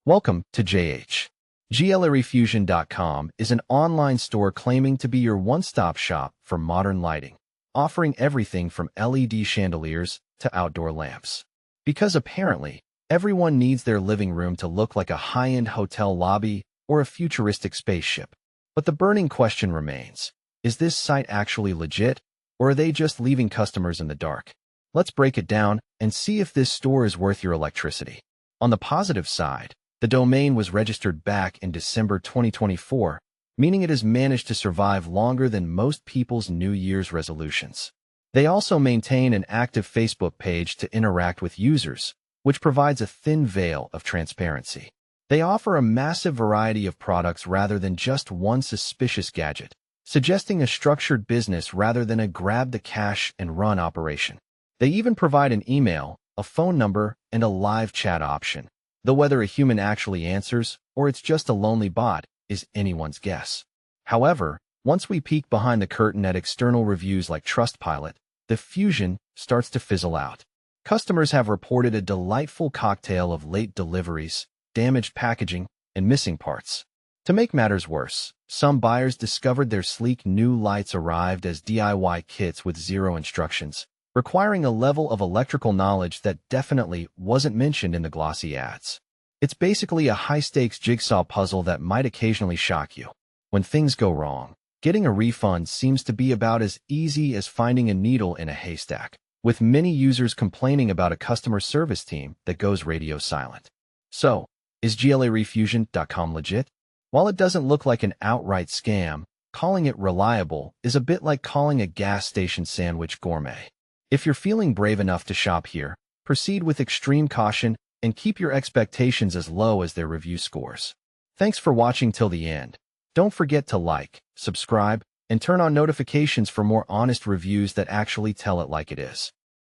Welcome to JH. Glarefusion.com is an online store claiming to be your one-stop shop for modern lighting, offering everything from LED chandeliers to outdoor lamps. Because apparently, everyone needs their living room to look like a high-end hotel lobby or a futuristic spaceship. But the burning question remains, is this site actually legit, or are they just leaving customers in the dark? Let's break it down and see if this store is worth your electricity. On the positive side, the domain was registered back in December 2024, meaning it has managed to survive longer than most people's New Year's resolutions. They also maintain an active Facebook page to interact with users, which provides a thin veil of transparency. They offer a massive variety of products rather than just one suspicious gadget, suggesting a structured business rather than a grab-the-cash-and-run operation. They even provide an email, a phone number, and a live chat option, though whether a human actually answers or it's just a lonely bot is anyone's guess. However, once we peek behind the curtain at external reviews like Trustpilot, the Fusion starts to fizzle out. Customers have reported a delightful cocktail of late deliveries, damaged packaging, and missing parts. To make matters worse, some buyers discovered their sleek new lights arrived as DIY kits with zero instructions, requiring a level of electrical knowledge that definitely wasn't mentioned in the glossy ads. It's basically a high-stakes jigsaw puzzle that might occasionally shock you. When things go wrong, getting a refund seems to be about as easy as finding a needle in a haystack, with many users complaining about a customer service team that goes radio silent. So, is Glarefusion.com legit? While it doesn't look like an outright scam, calling it reliable is a bit like calling a gas station sandwich gourmet. If you're feeling brave enough to shop here, proceed with extreme caution and keep your expectations as low as their review scores. Thanks for watching till the end. Don't forget to like, subscribe, and turn on notifications for more honest reviews that actually tell it like it is.